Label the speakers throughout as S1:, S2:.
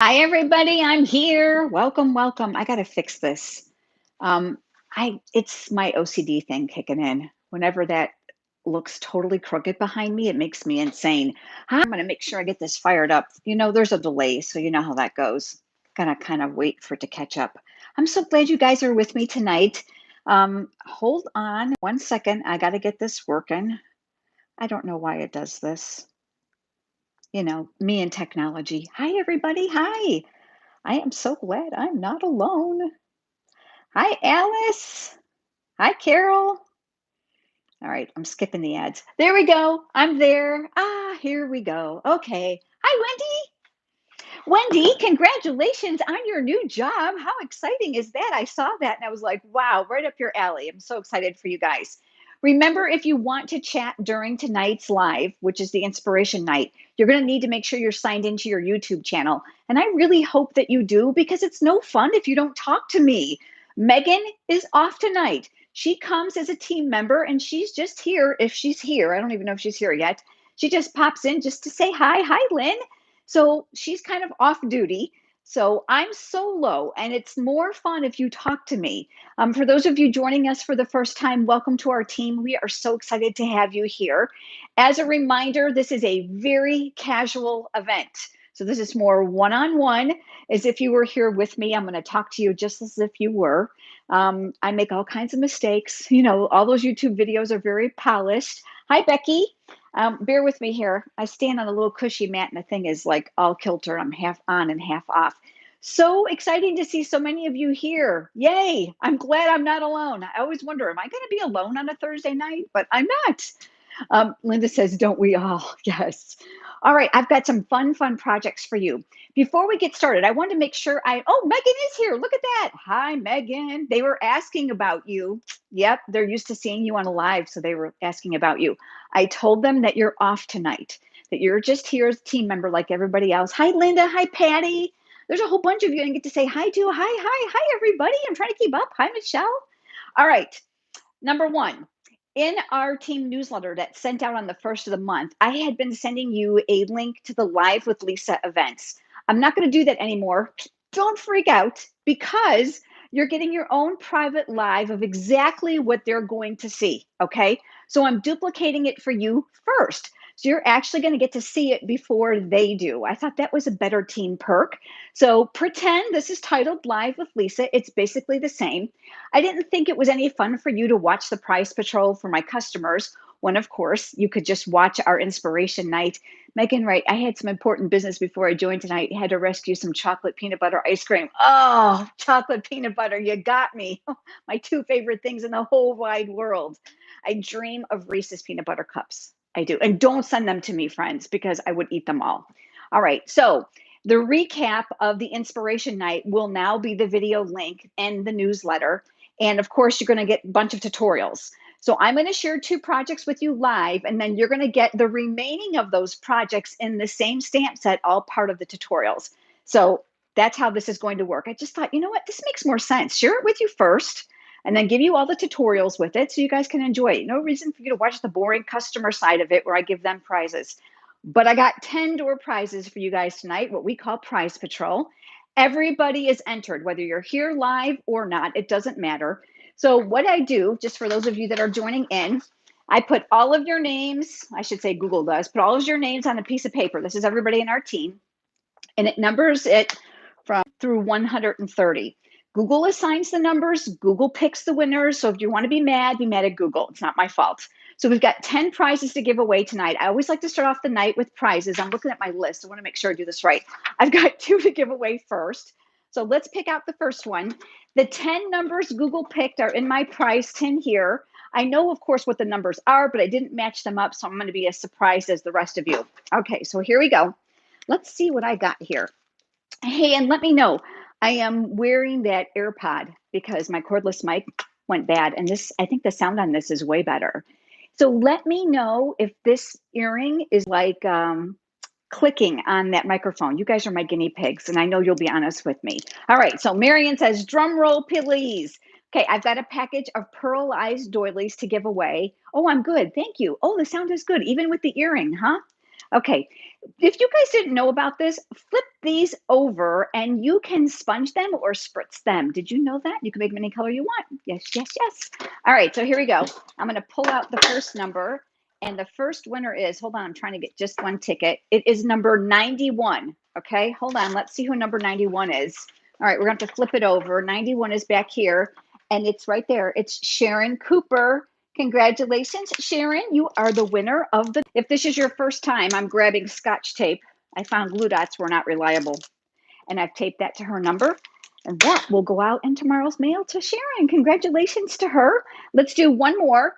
S1: Hi, everybody. I'm here. Welcome, welcome. I got to fix this. Um, it's my OCD thing kicking in. Whenever that looks totally crooked behind me, it makes me insane. Hi, I'm going to make sure I get this fired up. There's a delay, so you know how that goes. Gonna kind of wait for it to catch up. I'm so glad you guys are with me tonight. Hold on 1 second. I got to get this working. I don't know why it does this. Me and technology. Hi, everybody. Hi. I am so glad I'm not alone. Hi, Alice. Hi, Carol. All right, I'm skipping the ads. There we go. I'm there. Here we go. Okay. Hi, Wendy. Wendy, congratulations on your new job. How exciting is that? I saw that and I was like, wow, right up your alley. I'm so excited for you guys. Remember, if you want to chat during tonight's live, which is the inspiration night, you're going to need to make sure you're signed into your YouTube channel. And I really hope that you do because it's no fun if you don't talk to me. Megan is off tonight. She comes as a team member and she's just here if she's here. I don't even know if she's here yet. She just pops in just to say hi. Hi, Lynn. So she's kind of off duty. So I'm solo, and it's more fun if you talk to me. For those of you joining us for the first time, welcome to our team. We are so excited to have you here. As a reminder, this is a very casual event. So this is more one-on-one, as if you were here with me. I'm going to talk to you just as if you were. I make all kinds of mistakes. All those YouTube videos are very polished. Hi, Becky. Bear with me here. I stand on a little cushy mat and the thing is like all kilter. I'm half on and half off. So exciting to see so many of you here. Yay. I'm glad I'm not alone. I always wonder, am I going to be alone on a Thursday night? But I'm not. Linda says, don't we all? Yes. All right, I've got some fun projects for you. Before we get started, I want to make sure Megan is here. Look at that. Hi, Megan. They were asking about you. Yep, they're used to seeing you on a live, so they were asking about you. I told them that you're off tonight, that you're just here as a team member like everybody else. Hi, Linda. Hi, Patty. There's a whole bunch of you I didn't get to say hi to. Hi, everybody. I'm trying to keep up. Hi, Michelle. All right. Number one, in our team newsletter that's sent out on the first of the month, I had been sending you a link to the Live with Lisa events. I'm not going to do that anymore. Don't freak out because you're getting your own private live of exactly what they're going to see. Okay. So I'm duplicating it for you first. So you're actually going to get to see it before they do. I thought that was a better team perk. So pretend this is titled Live with Lisa. It's basically the same. I didn't think it was any fun for you to watch the Prize Patrol for my customers when, of course, you could just watch our inspiration night. Megan, right, I had some important business before I joined tonight. I had to rescue some chocolate peanut butter ice cream. Oh, chocolate peanut butter, you got me. My two favorite things in the whole wide world. I dream of Reese's peanut butter cups. I do. And don't send them to me, friends, because I would eat them all. All right, so the recap of the inspiration night will now be the video link and the newsletter. And of course, you're going to get a bunch of tutorials. So I'm going to share two projects with you live, and then you're going to get the remaining of those projects in the same stamp set, all part of the tutorials. So that's how this is going to work. I just thought, you know what, this makes more sense. Share it with you first, and then give you all the tutorials with it so you guys can enjoy it. No reason for you to watch the boring customer side of it where I give them prizes. But I got 10 door prizes for you guys tonight, what we call Prize Patrol. Everybody is entered, whether you're here live or not, it doesn't matter. So what I do, just for those of you that are joining in, I put all of your names, I should say Google does, put all of your names on a piece of paper. This is everybody in our team. And it numbers it from through 130. Google assigns the numbers, Google picks the winners. So if you want to be mad at Google. It's not my fault. So we've got 10 prizes to give away tonight. I always like to start off the night with prizes. I'm looking at my list. I want to make sure I do this right. I've got 2 to give away first. So let's pick out the first one. The 10 numbers Google picked are in my prize tin here. I know, of course, what the numbers are, but I didn't match them up. So I'm going to be as surprised as the rest of you. Okay, so here we go. Let's see what I got here. Hey, and let me know. I am wearing that AirPod because my cordless mic went bad. And this, I think the sound on this is way better. So let me know if this earring is like clicking on that microphone. You guys are my guinea pigs, and I know you'll be honest with me. All right, so Marion says, drum roll, please. Okay, I've got a package of pearlized doilies to give away. Oh, I'm good. Thank you. Oh, the sound is good, even with the earring, huh? Okay, If you guys didn't know about this, flip these over and you can sponge them or spritz them. Did you know that? You can make them any color you want. Yes, yes, yes. All right, so here we go. I'm going to pull out the first number, and the first winner is, hold on, I'm trying to get just one ticket. It is number 91. Okay, hold on. Let's see who number 91 is. All right, we're going to have to flip it over. 91 is back here, and it's right there. It's Sharon Cooper. Congratulations, Sharon. You are the winner of the. If this is your first time, I'm grabbing Scotch tape. I found glue dots were not reliable, and I've taped that to her number. And that will go out in tomorrow's mail to Sharon. Congratulations to her. Let's do one more.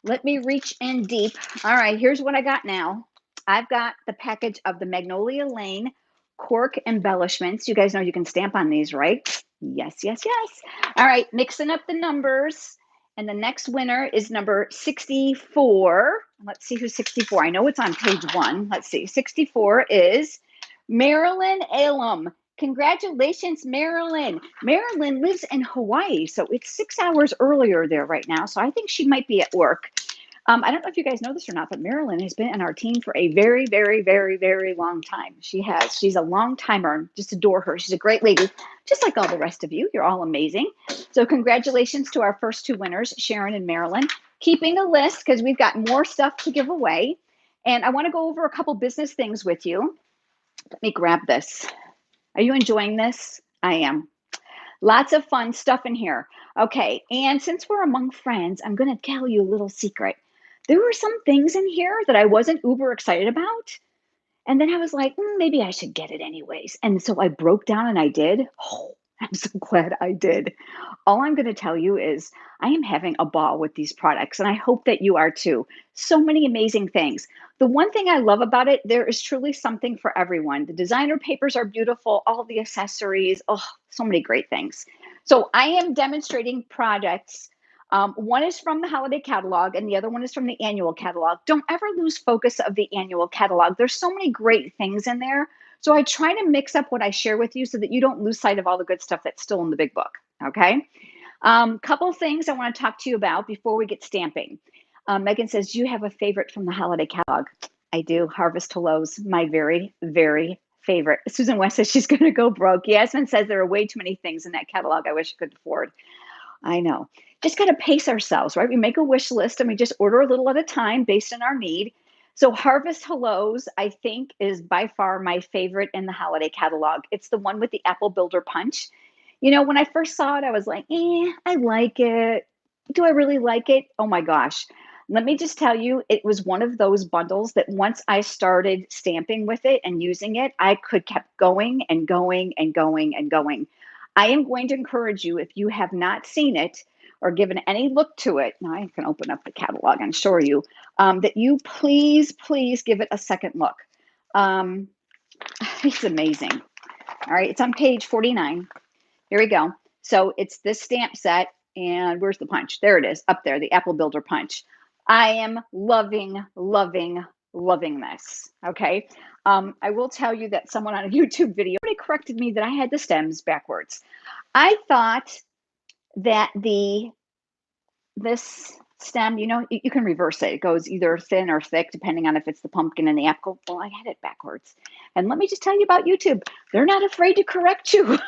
S1: Let me reach in deep. All right, here's what I got now. I've got the package of the Magnolia Lane cork embellishments. You guys know you can stamp on these, right? Yes, yes, yes. All right, mixing up the numbers. And the next winner is number 64. Let's see who's 64. I know it's on page 1. Let's see. 64 is Marilyn Alum. Congratulations, Marilyn. Marilyn lives in Hawaii, so it's 6 hours earlier there right now. So I think she might be at work. I don't know if you guys know this or not, but Marilyn has been in our team for a very, very, very, very long time. She has. She's a long timer. Just adore her. She's a great lady, just like all the rest of you. You're all amazing. So congratulations to our first two winners, Sharon and Marilyn. Keeping a list because we've got more stuff to give away. And I want to go over a couple business things with you. Let me grab this. Are you enjoying this? I am. Lots of fun stuff in here. Okay, and since we're among friends, I'm going to tell you a little secret. There were some things in here that I wasn't uber excited about. And then I was like, maybe I should get it anyways. And so I broke down and I did. Oh, I'm so glad I did. All I'm going to tell you is I am having a ball with these products, and I hope that you are too. So many amazing things. The one thing I love about it, there is truly something for everyone. The designer papers are beautiful, all the accessories, oh, so many great things. So I am demonstrating products. One is from the holiday catalog and the other one is from the annual catalog. Don't ever lose focus of the annual catalog. There's so many great things in there. So I try to mix up what I share with you so that you don't lose sight of all the good stuff that's still in the big book. Okay. Couple things I want to talk to you about before we get stamping. Megan says, do you have a favorite from the holiday catalog? I do. Harvest Hellos, my very, very favorite. Susan West says she's going to go broke. Yasmin says there are way too many things in that catalog I wish I could afford. I know. Just got to pace ourselves, right? We make a wish list and we just order a little at a time based on our need. So Harvest Hellos, I think, is by far my favorite in the holiday catalog. It's the one with the apple builder punch. You know, when I first saw it, I was like, I like it. Do I really like it? Oh my gosh. Let me just tell you, it was one of those bundles that once I started stamping with it and using it, I could kept going and going and going and going. I am going to encourage you, if you have not seen it or given any look to it, now I can open up the catalog and show you, that you please, please give it a second look. It's amazing. All right, it's on page 49. Here we go. So it's this stamp set, and where's the punch? There it is, up there, the Apple Builder punch. I am loving, loving, loving this. Okay. I will tell you that someone on a YouTube video corrected me that I had the stems backwards. I thought that this stem, you know, you can reverse it. It goes either thin or thick, depending on if it's the pumpkin and the apple. Well, I had it backwards. And let me just tell you about YouTube. They're not afraid to correct you.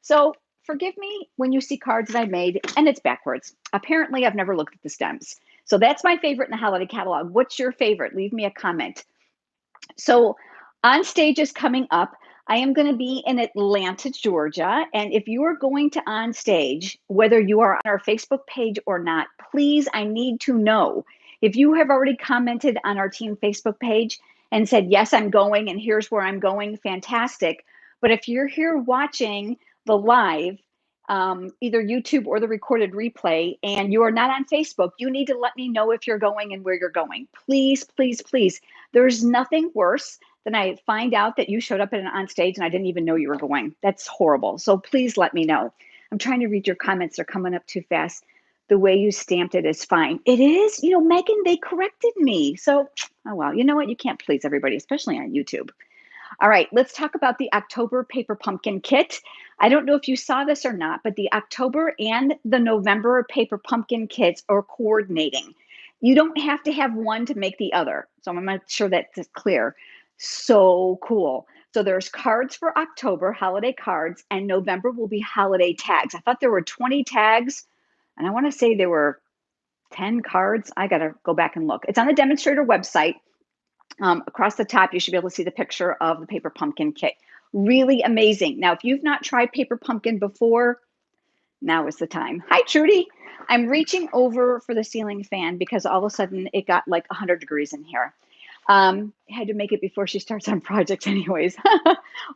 S1: So forgive me when you see cards that I made and it's backwards. Apparently, I've never looked at the stems. So that's my favorite in the holiday catalog. What's your favorite? Leave me a comment. So on stage is coming up. I am going to be in Atlanta, Georgia. And if you are going to on stage, whether you are on our Facebook page or not, please, I need to know. If you have already commented on our team Facebook page and said, yes, I'm going, and here's where I'm going, fantastic. But if you're here watching the live, either YouTube or the recorded replay, and you are not on Facebook, you need to let me know if you're going and where you're going. Please, please, please. There's nothing worse than I find out that you showed up on stage and I didn't even know you were going. That's horrible. So please let me know. I'm trying to read your comments. They're coming up too fast. The way you stamped it is fine. It is? You know, Megan, they corrected me. So, oh well, you know what? You can't please everybody, especially on YouTube. All right, let's talk about the October Paper Pumpkin Kit. I don't know if you saw this or not, but the October and the November Paper Pumpkin Kits are coordinating. You don't have to have one to make the other. So I'm going to make sure that's clear. So cool. So there's cards for October, holiday cards, and November will be holiday tags. I thought there were 20 tags, and I want to say there were 10 cards. I got to go back and look. It's on the demonstrator website. Across the top, you should be able to see the picture of the paper pumpkin kit. Really amazing. Now, if you've not tried paper pumpkin before, now is the time. Hi, Trudy. I'm reaching over for the ceiling fan because all of a sudden it got like 100 degrees in here. I had to make it before she starts on projects, anyways.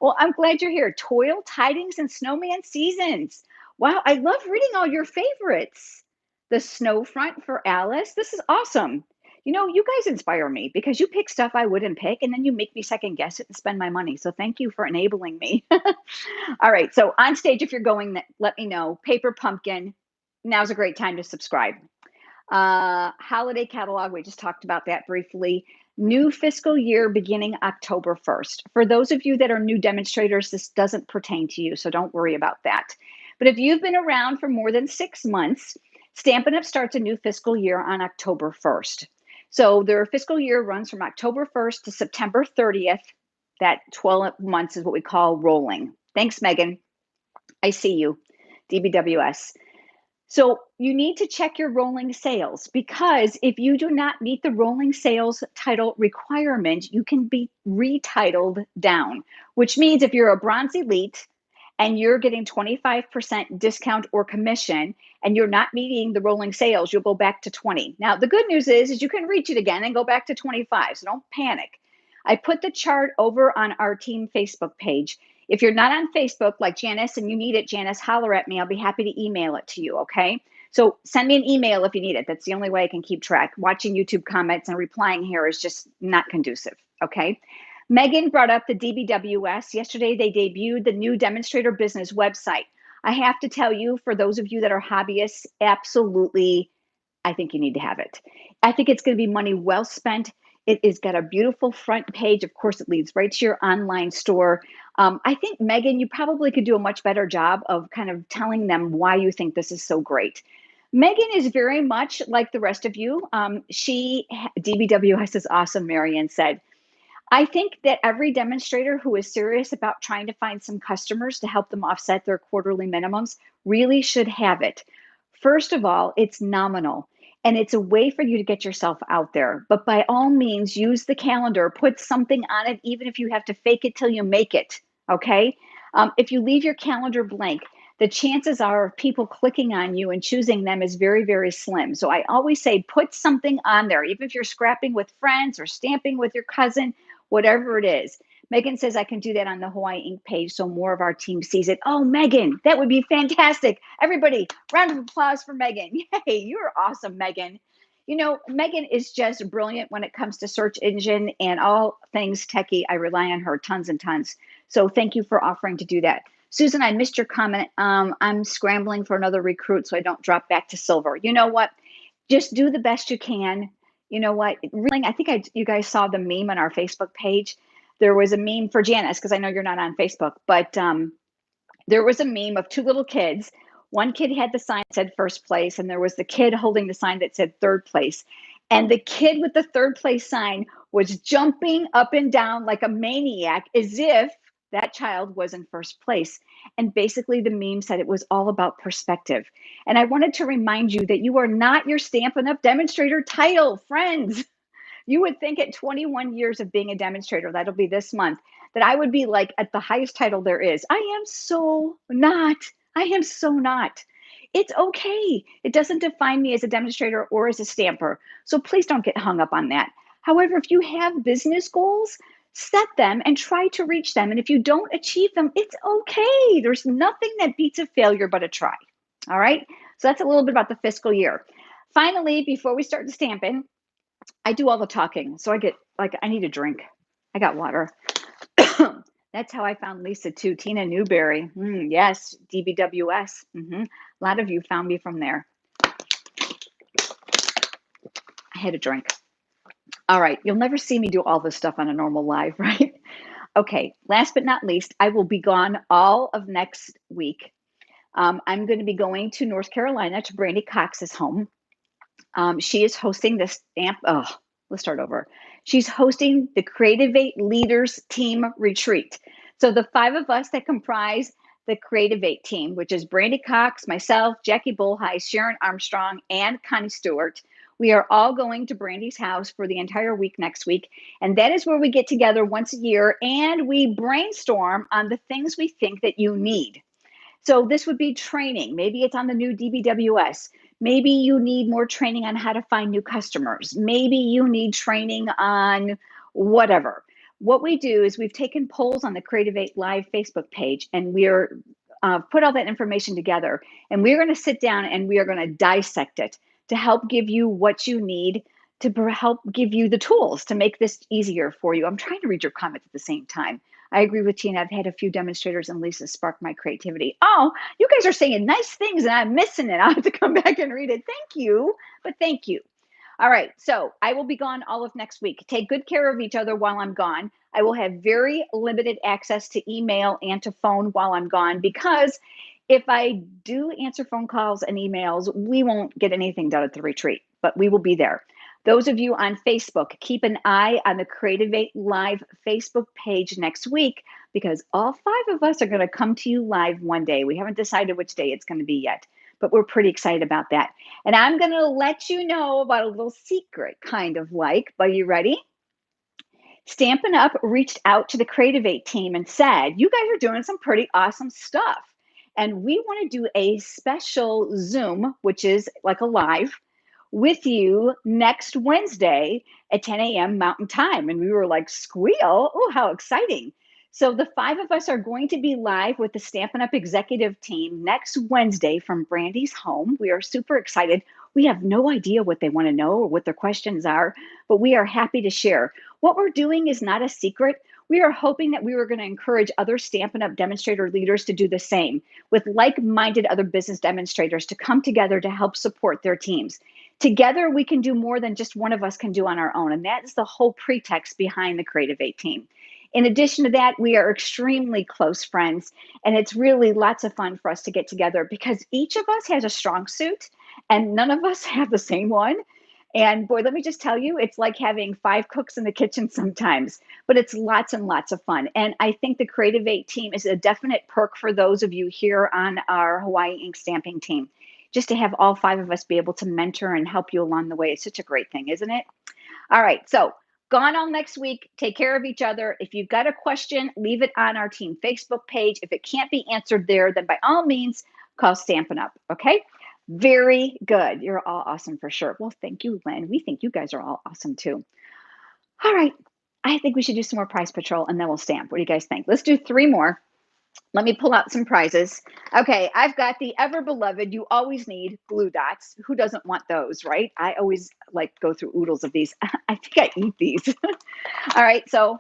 S1: Well, I'm glad you're here. Toil, Tidings, and Snowman Seasons. Wow, I love reading all your favorites. The Snow Front for Alice. This is awesome. You know, you guys inspire me because you pick stuff I wouldn't pick and then you make me second guess it and spend my money. So thank you for enabling me. All right. So on stage, if you're going, let me know. Paper Pumpkin. Now's a great time to subscribe. Holiday catalog, we just talked about that briefly. New fiscal year beginning October 1st. For those of you that are new demonstrators, this doesn't pertain to you, so don't worry about that. But if you've been around for more than 6 months, Stampin' Up! Starts a new fiscal year on October 1st. So their fiscal year runs from October 1st to September 30th. That 12 months is what we call rolling. Thanks, Megan. I see you. DBWS. So you need to check your rolling sales because if you do not meet the rolling sales title requirement, you can be retitled down, which means if you're a bronze elite and you're getting 25% discount or commission and you're not meeting the rolling sales, you'll go back to 20. Now, the good news is you can reach it again and go back to 25, so don't panic. I put the chart over on our team Facebook page. If you're not on Facebook like Janice and you need it, Janice, holler at me. I'll be happy to email it to you, okay? So send me an email if you need it. That's the only way I can keep track. Watching YouTube comments and replying here is just not conducive, okay? Megan brought up the DBWS. Yesterday, they debuted the new demonstrator business website. I have to tell you, for those of you that are hobbyists, absolutely, I think you need to have it. I think it's going to be money well spent. It has got a beautiful front page. Of course, it leads right to your online store. I think, Megan, you probably could do a much better job of kind of telling them why you think this is so great. Megan is very much like the rest of you. DBWS is awesome, Marianne said. I think that every demonstrator who is serious about trying to find some customers to help them offset their quarterly minimums really should have it. First of all, it's nominal and it's a way for you to get yourself out there. But by all means, use the calendar, put something on it, even if you have to fake it till you make it. Okay. If you leave your calendar blank, the chances are of people clicking on you and choosing them is very, very slim. So I always say put something on there, even if you're scrapping with friends or stamping with your cousin, whatever it is. Megan says I can do that on the Hawaii Ink page so more of our team sees it. Oh, Megan, that would be fantastic. Everybody, round of applause for Megan. Yay, you're awesome, Megan. You know, Megan is just brilliant when it comes to search engine and all things techie. I rely on her tons and tons. So thank you for offering to do that. Susan, I missed your comment. I'm scrambling for another recruit so I don't drop back to silver. You know what? Just do the best you can. You know what? Really, I think you guys saw the meme on our Facebook page. There was a meme for Janice because I know you're not on Facebook, but there was a meme of two little kids. One kid had the sign that said first place, and there was the kid holding the sign that said third place. And the kid with the third place sign was jumping up and down like a maniac as if that child was in first place. And basically, the meme said it was all about perspective. And I wanted to remind you that you are not your Stampin' Up! Demonstrator title, friends. You would think at 21 years of being a demonstrator, that'll be this month, that I would be like at the highest title there is. I am so not. I am so not. It's okay. It doesn't define me as a demonstrator or as a stamper. So please don't get hung up on that. However, if you have business goals, set them and try to reach them. And if you don't achieve them, it's okay. There's nothing that beats a failure but a try. All right. So that's a little bit about the fiscal year. Finally, before we start the stamping, I do all the talking. So I get like, I need a drink. I got water. That's how I found Lisa too. Tina Newberry. Yes, DBWS. A lot of you found me from there. I had a drink. All right. You'll never see me do all this stuff on a normal live, right? Okay. Last but not least, I will be gone all of next week. I'm going to be going to North Carolina to Brandy Cox's home. She is hosting this stamp. Oh, let's start over. She's hosting the Creativate Leaders Team Retreat. So the 5 of us that comprise the Creativate team, which is Brandy Cox, myself, Jackie Bullheis, Sharon Armstrong, and Connie Stewart, we are all going to Brandy's house for the entire week next week. And that is where we get together once a year and we brainstorm on the things we think that you need. So this would be training. Maybe it's on the new DBWS. Maybe you need more training on how to find new customers. Maybe you need training on whatever. What we do is we've taken polls on the Creativate Live Facebook page and we're put all that information together, and we're going to sit down and we are going to dissect it to help give you what you need to help give you the tools to make this easier for you. I'm trying to read your comments at the same time. I agree with Tina. I've had a few demonstrators and Lisa spark my creativity. Oh, you guys are saying nice things and I'm missing it. I'll have to come back and read it. Thank you, but thank you. All right, so I will be gone all of next week. Take good care of each other while I'm gone. I will have very limited access to email and to phone while I'm gone because if I do answer phone calls and emails, we won't get anything done at the retreat, but we will be there. Those of you on Facebook, keep an eye on the Creativate Live Facebook page next week because all 5 of us are going to come to you live one day. We haven't decided which day it's going to be yet, but we're pretty excited about that. And I'm going to let you know about a little secret, kind of like. Are you ready? Stampin' Up! Reached out to the Creativate team and said, you guys are doing some pretty awesome stuff. And we want to do a special Zoom, which is like a live, with you next Wednesday at 10 a.m. Mountain Time. And we were like, squeal. Oh, how exciting. So the 5 of us are going to be live with the Stampin' Up! Executive team next Wednesday from Brandy's home. We are super excited. We have no idea what they want to know or what their questions are, but we are happy to share. What we're doing is not a secret. We are hoping that we were going to encourage other Stampin' Up! Demonstrator leaders to do the same with like-minded other business demonstrators to come together to help support their teams. Together, we can do more than just one of us can do on our own, and that is the whole pretext behind the Creativate team. In addition to that, we are extremely close friends, and it's really lots of fun for us to get together because each of us has a strong suit, and none of us have the same one. And boy, let me just tell you, it's like having 5 cooks in the kitchen sometimes, but it's lots and lots of fun. And I think the Creativate team is a definite perk for those of you here on our Hawaii Ink stamping team. Just to have all 5 of us be able to mentor and help you along the way. It's such a great thing, isn't it? All right, so gone all next week. Take care of each other. If you've got a question, leave it on our team Facebook page. If it can't be answered there, then by all means, call Stampin' Up, okay? Very good. You're all awesome for sure. Well, thank you, Lynn. We think you guys are all awesome too. All right, I think we should do some more prize patrol and then we'll stamp. What do you guys think? Let's do 3 more. Let me pull out some prizes. Okay, I've got the ever beloved, you always need glue dots. Who doesn't want those, right? I always like go through oodles of these. I think I eat these. All right, so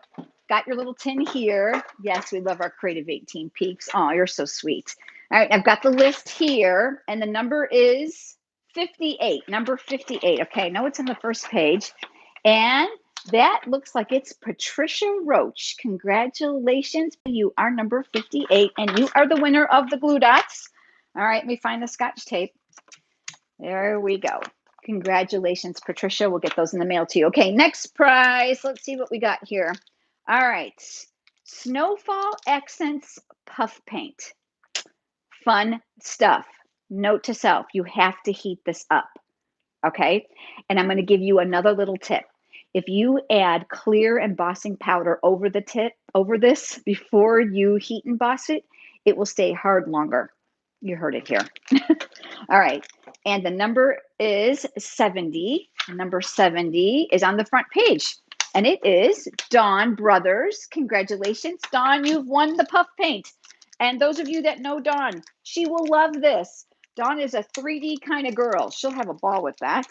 S1: got your little tin here. Yes, we love our Creativate team peeps. Oh, you're so sweet. All right, I've got the list here, and the number is 58, number 58. Okay, I know it's on the first page. And that looks like it's Patricia Roach. Congratulations. You are number 58, and you are the winner of the glue dots. All right, let me find the Scotch tape. There we go. Congratulations, Patricia. We'll get those in the mail to you. Okay, next prize. Let's see what we got here. All right. Snowfall Accents Puff Paint. Fun stuff. Note to self, you have to heat this up. Okay, and I'm going to give you another little tip. If you add clear embossing powder over the tip, over this before you heat emboss it, it will stay hard longer. You heard it here. All right, and the number is 70. Number 70 is on the front page, and it is Dawn Brothers. Congratulations, Dawn, you've won the puff paint. And those of you that know Dawn, she will love this. Dawn is a 3D kind of girl. She'll have a ball with that.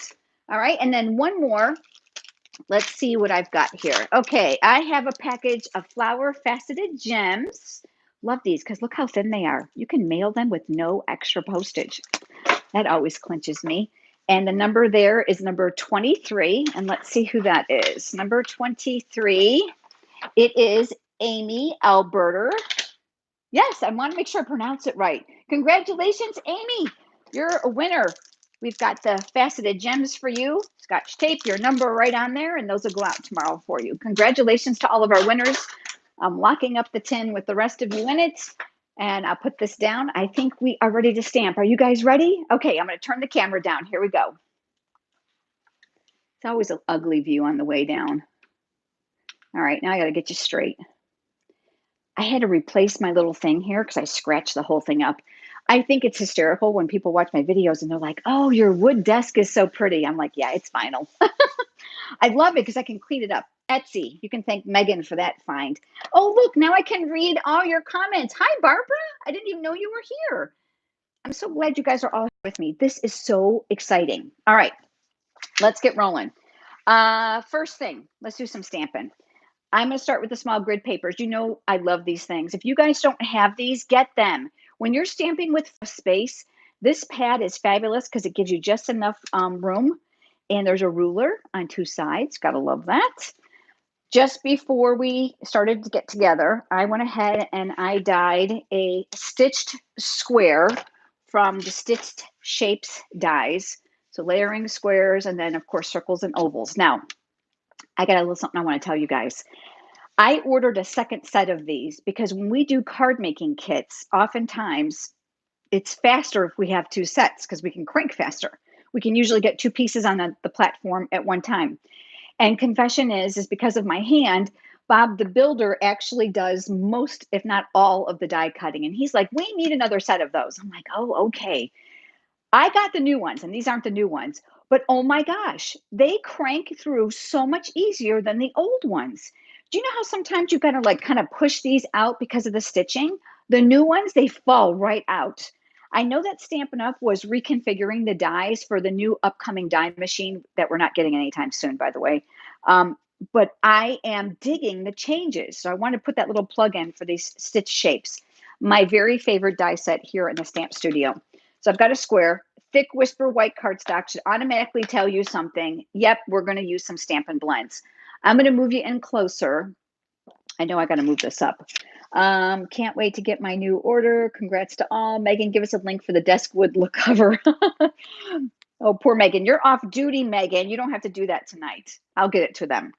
S1: All right, and then one more. Let's see what I've got here. Okay, I have a package of flower faceted gems. Love these because look how thin they are. You can mail them with no extra postage. That always clinches me. And the number there is number 23. And let's see who that is. Number 23, it is Amy Alberter. Yes, I want to make sure I pronounce it right. Congratulations, Amy. You're a winner. We've got the faceted gems for you, Scotch tape, your number right on there, and those will go out tomorrow for you. Congratulations to all of our winners. I'm locking up the tin with the rest of you in it, and I'll put this down. I think we are ready to stamp. Are you guys ready? Okay, I'm going to turn the camera down. Here we go. It's always an ugly view on the way down. All right, now I got to get you straight. I had to replace my little thing here because I scratched the whole thing up. I think it's hysterical when people watch my videos and they're like, oh, your wood desk is so pretty. I'm like, yeah, it's vinyl. I love it because I can clean it up. Etsy, you can thank Megan for that find. Oh, look, now I can read all your comments. Hi, Barbara. I didn't even know you were here. I'm so glad you guys are all here with me. This is so exciting. All right, let's get rolling. First thing, let's do some stamping. I'm going to start with the small grid papers. You know, I love these things. If you guys don't have these, get them. When you're stamping with space, this pad is fabulous because it gives you just enough room. And there's a ruler on two sides. Gotta love that. Just before we started to get together, I went ahead and I dyed a stitched square from the Stitched Shapes dies. So layering squares and then, of course, circles and ovals. Now, I got a little something I want to tell you guys. I ordered a second set of these because when we do card making kits, oftentimes it's faster if we have two sets because we can crank faster. We can usually get two pieces on the platform at one time. And confession is because of my hand, Bob the builder actually does most, if not all, of the die cutting. And he's like, we need another set of those. I'm like, oh, okay. I got the new ones, and these aren't the new ones, but oh my gosh, they crank through so much easier than the old ones. Do you know how sometimes you gotta like kind of push these out because of the stitching? The new ones, they fall right out. I know that Stampin' Up! Was reconfiguring the dies for the new upcoming die machine that we're not getting anytime soon, by the way. But I am digging the changes. So I want to put that little plug in for these stitch shapes. My very favorite die set here in the Stamp Studio. So I've got a square. Thick Whisper white cardstock should automatically tell you something. Yep, we're going to use some Stampin' Blends. I'm going to move you in closer. I know I got to move this up. Can't wait to get my new order. Congrats to all. Megan, give us a link for the desk wood look cover. Oh, poor Megan. You're off duty, Megan. You don't have to do that tonight. I'll get it to them.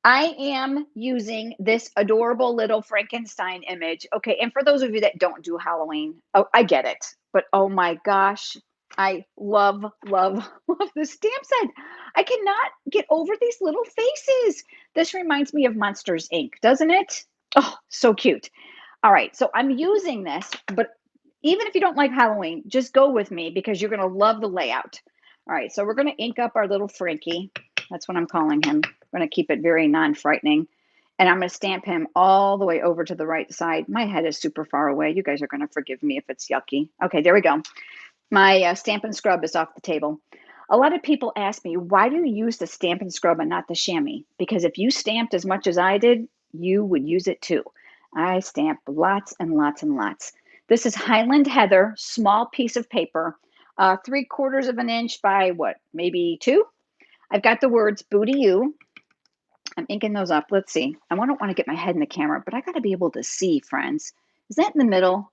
S1: I am using this adorable little Frankenstein image. Okay, and for those of you that don't do Halloween, oh, I get it. But oh my gosh, I love, love, love the stamp set. I cannot get over these little faces. This reminds me of Monsters, Inc., doesn't it? Oh, so cute. All right, so I'm using this, but even if you don't like Halloween, just go with me because you're going to love the layout. All right, so we're going to ink up our little Frankie. That's what I'm calling him. I'm going to keep it very non-frightening. And I'm going to stamp him all the way over to the right side. My head is super far away. You guys are going to forgive me if it's yucky. Okay, there we go. My Stampin' Scrub is off the table. A lot of people ask me, why do you use the Stampin' Scrub and not the chamois? Because if you stamped as much as I did, you would use it too. I stamp lots and lots and lots. This is Highland Heather, small piece of paper, 3/4 of an inch by what, maybe 2? I've got the words Booty You. I'm inking those up. Let's see. I don't want to get my head in the camera, but I got to be able to see, friends. Is that in the middle?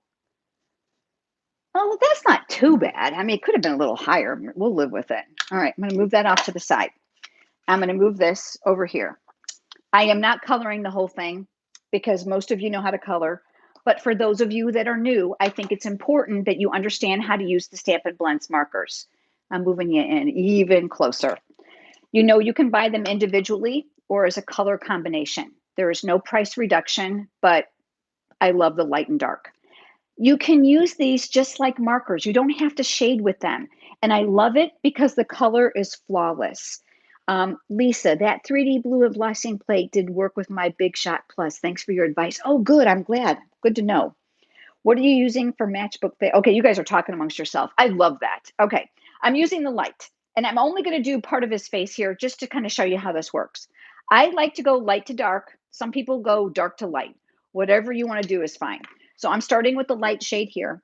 S1: Oh, that's not too bad. I mean, it could have been a little higher. We'll live with it. All right, I'm going to move that off to the side. I'm going to move this over here. I am not coloring the whole thing because most of you know how to color. But for those of you that are new, I think it's important that you understand how to use the Stampin' Blends markers. I'm moving you in even closer. You know, you can buy them individually or as a color combination. There is no price reduction, but I love the light and dark. You can use these just like markers. You don't have to shade with them. And I love it because the color is flawless. Lisa, that 3D blue embossing plate did work with my Big Shot Plus. Thanks for your advice. Oh, good. I'm glad. Good to know. What are you using for matchbook? Okay, you guys are talking amongst yourself. I love that. Okay, I'm using the light. And I'm only going to do part of his face here just to kind of show you how this works. I like to go light to dark. Some people go dark to light. Whatever you want to do is fine. So I'm starting with the light shade here.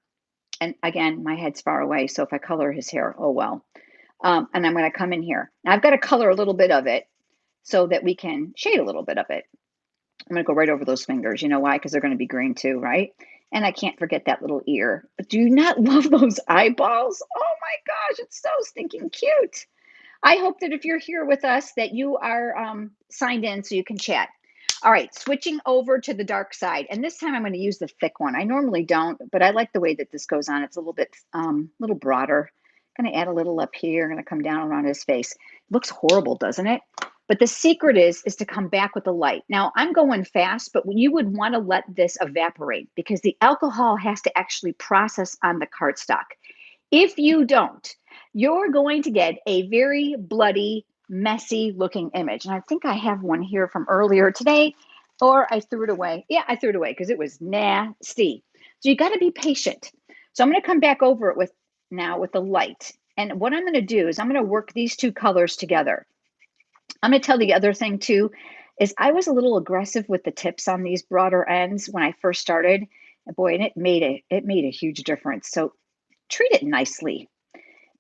S1: And again, my head's far away. So if I color his hair, oh well. And I'm going to come in here. Now I've got to color a little bit of it so that we can shade a little bit of it. I'm going to go right over those fingers. You know why? Because they're going to be green too, right? And I can't forget that little ear. But do you not love those eyeballs? Oh my gosh, it's so stinking cute. I hope that if you're here with us that you are signed in so you can chat. All right, switching over to the dark side. And this time I'm going to use the thick one. I normally don't, but I like the way that this goes on. It's a little broader. Going to add a little up here. Going to come down around his face. It looks horrible, doesn't it? But the secret is to come back with the light. Now I'm going fast, but you would want to let this evaporate because the alcohol has to actually process on the cardstock. If you don't, you're going to get a very bloody, messy looking image. And I think I have one here from earlier today, or I threw it away. Yeah, I threw it away because it was nasty. So you got to be patient. So I'm going to come back over it with now with the light. And what I'm going to do is I'm going to work these two colors together. I'm going to tell the other thing too is I was a little aggressive with the tips on these broader ends when I first started. And boy, and it made a huge difference. So treat it nicely.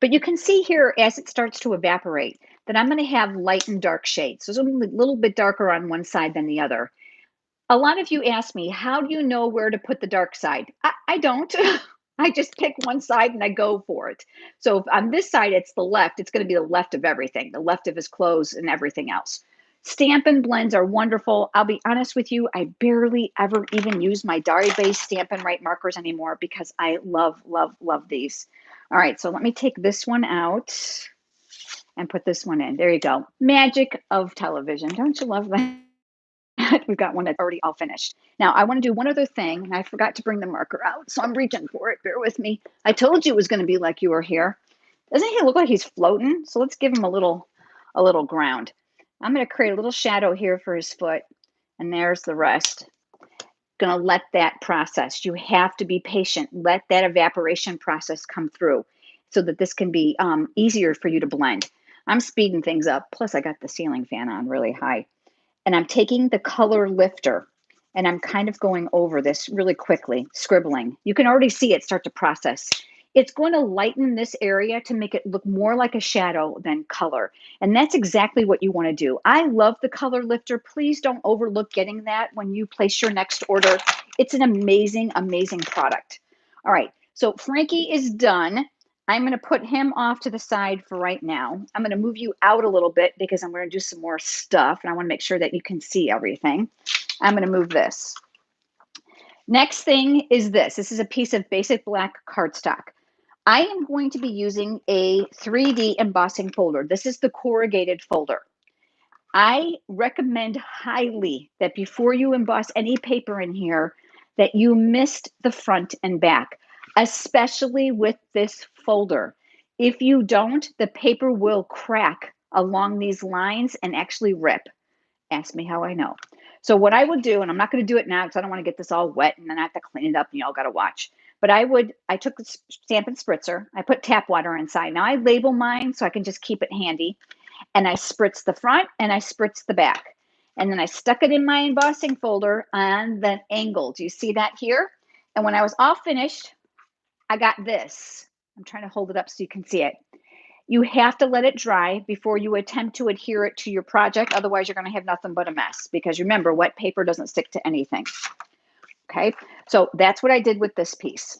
S1: But you can see here as it starts to evaporate that I'm going to have light and dark shades. So it's a little bit darker on one side than the other. A lot of you ask me, how do you know where to put the dark side? I don't. I just pick one side and I go for it. So if on this side, it's the left, it's going to be the left of everything, the left of his clothes and everything else. Stampin' Blends are wonderful. I'll be honest with you, I barely ever even use my Dari-Base Stampin' Write markers anymore because I love, love, love these. All right, so let me take this one out and put this one in. There you go. Magic of television. Don't you love that? We've got one that's already all finished. Now, I want to do one other thing, and I forgot to bring the marker out, so I'm reaching for it. Bear with me. I told you it was going to be like you were here. Doesn't he look like he's floating? So let's give him a little ground. I'm going to create a little shadow here for his foot, and there's the rest. Going to let that process. You have to be patient. Let that evaporation process come through so that this can be easier for you to blend. I'm speeding things up. Plus, I got the ceiling fan on really high. And I'm taking the color lifter and I'm kind of going over this really quickly, scribbling. You can already see it start to process. It's going to lighten this area to make it look more like a shadow than color. And that's exactly what you want to do. I love the color lifter. Please don't overlook getting that when you place your next order. It's an amazing, amazing product. All right, so Frankie is done. I'm going to put him off to the side for right now. I'm going to move you out a little bit because I'm going to do some more stuff and I want to make sure that you can see everything. I'm going to move this. Next thing is this. This is a piece of basic black cardstock. I am going to be using a 3D embossing folder. This is the corrugated folder. I recommend highly that before you emboss any paper in here, that you mist the front and back, especially with this folder. If you don't, the paper will crack along these lines and actually rip. Ask me how I know. So what I would do, and I'm not going to do it now because I don't want to get this all wet and then I have to clean it up and y'all got to watch. But I took the Stampin' Spritzer, I put tap water inside. Now I label mine so I can just keep it handy. And I spritzed the front and I spritzed the back. And then I stuck it in my embossing folder on the angle. Do you see that here? And when I was all finished, I got this. I'm trying to hold it up so you can see it. You have to let it dry before you attempt to adhere it to your project. Otherwise, you're going to have nothing but a mess. Because remember, wet paper doesn't stick to anything. Okay, so that's what I did with this piece.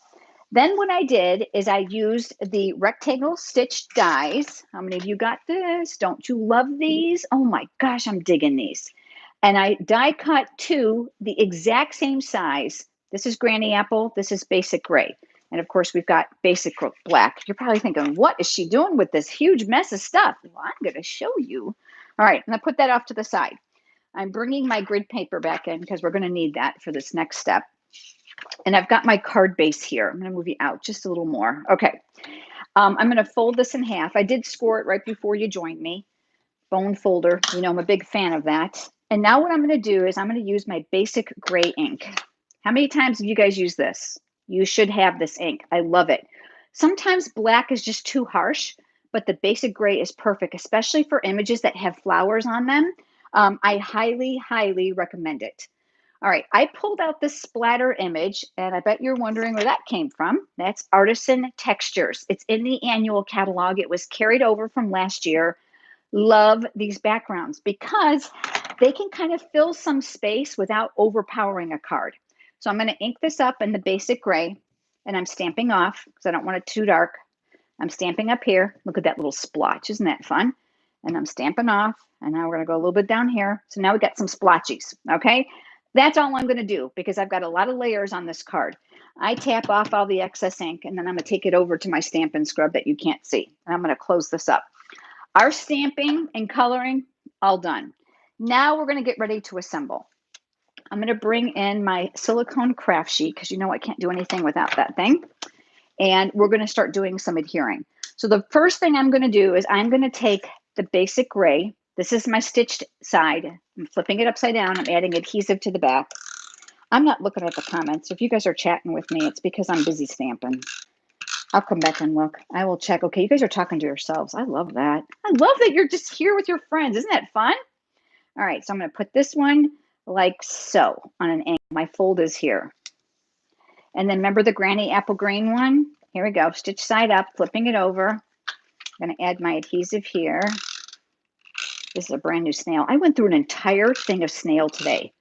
S1: Then what I did is I used the rectangle stitched dies. How many of you got this? Don't you love these? Oh my gosh, I'm digging these. And I die cut two the exact same size. This is Granny Apple. This is Basic Gray. And of course, we've got Basic Black. You're probably thinking, what is she doing with this huge mess of stuff? Well, I'm going to show you. All right, I'm going to put that off to the side. I'm bringing my grid paper back in because we're going to need that for this next step. And I've got my card base here. I'm going to move you out just a little more. Okay. I'm going to fold this in half. I did score it right before you joined me. Bone folder. You know, I'm a big fan of that. And now what I'm going to do is I'm going to use my Basic Gray ink. How many times have you guys used this? You should have this ink. I love it. Sometimes black is just too harsh, but the Basic Gray is perfect, especially for images that have flowers on them. I highly, highly recommend it. All right, I pulled out this splatter image, and I bet you're wondering where that came from. That's Artisan Textures. It's in the annual catalog. It was carried over from last year. Love these backgrounds because they can kind of fill some space without overpowering a card. So I'm going to ink this up in the basic gray, and I'm stamping off because I don't want it too dark. I'm stamping up here. Look at that little splotch. Isn't that fun? And I'm stamping off. And now we're going to go a little bit down here. So now we got some splotchies. Okay. That's all I'm going to do because I've got a lot of layers on this card. I tap off all the excess ink, and then I'm going to take it over to my Stampin' Scrub that you can't see. And I'm going to close this up. Our stamping and coloring, all done. Now we're going to get ready to assemble. I'm going to bring in my silicone craft sheet because you know I can't do anything without that thing. And we're going to start doing some adhering. So the first thing I'm going to do is I'm going to take the basic gray. This is my stitched side. I'm flipping it upside down. I'm adding adhesive to the back. I'm not looking at the comments. If you guys are chatting with me, it's because I'm busy stamping. I'll come back and look. I will check. Okay, you guys are talking to yourselves. I love that. I love that you're just here with your friends. Isn't that fun? All right, so I'm going to put this one like so on an angle. My fold is here. And then remember the Granny Apple Green one? Here we go. Stitch side up, flipping it over. I'm going to add my adhesive here. This is a brand new snail. I went through an entire thing of snail today.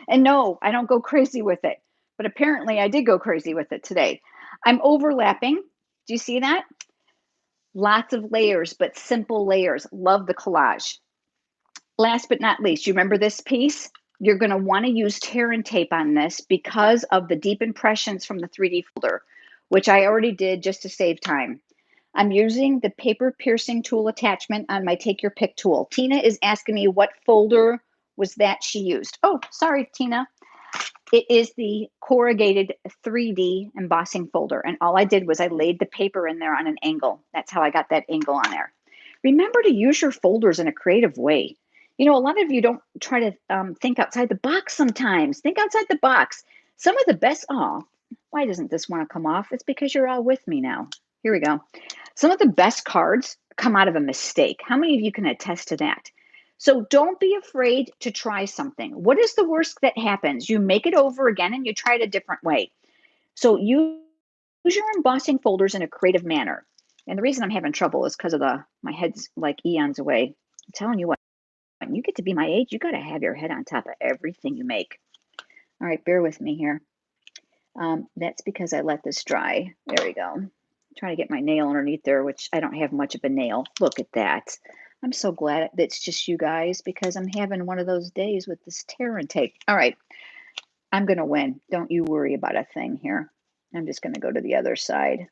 S1: And no, I don't go crazy with it. But apparently I did go crazy with it today. I'm overlapping. Do you see that? Lots of layers, but simple layers. Love the collage. Last but not least, you remember this piece? You're going to want to use tear and tape on this because of the deep impressions from the 3D folder, which I already did just to save time. I'm using the paper piercing tool attachment on my Take Your Pick tool. Tina is asking me what folder was that she used. Oh, sorry, Tina. It is the corrugated 3D embossing folder. And all I did was I laid the paper in there on an angle. That's how I got that angle on there. Remember to use your folders in a creative way. You know, a lot of you don't try to think outside the box sometimes. Think outside the box. Some of the best, why doesn't this want to come off? It's because you're all with me now. Here we go. Some of the best cards come out of a mistake. How many of you can attest to that? So don't be afraid to try something. What is the worst that happens? You make it over again and you try it a different way. So use your embossing folders in a creative manner. And the reason I'm having trouble is because of my head's like eons away. I'm telling you what, when you get to be my age, you got to have your head on top of everything you make. All right, bear with me here. That's because I let this dry. There we go. I'm trying to get my nail underneath there, which I don't have much of a nail. Look at that. I'm so glad it's just you guys because I'm having one of those days with this tear and tape. All right, I'm going to win. Don't you worry about a thing here. I'm just going to go to the other side.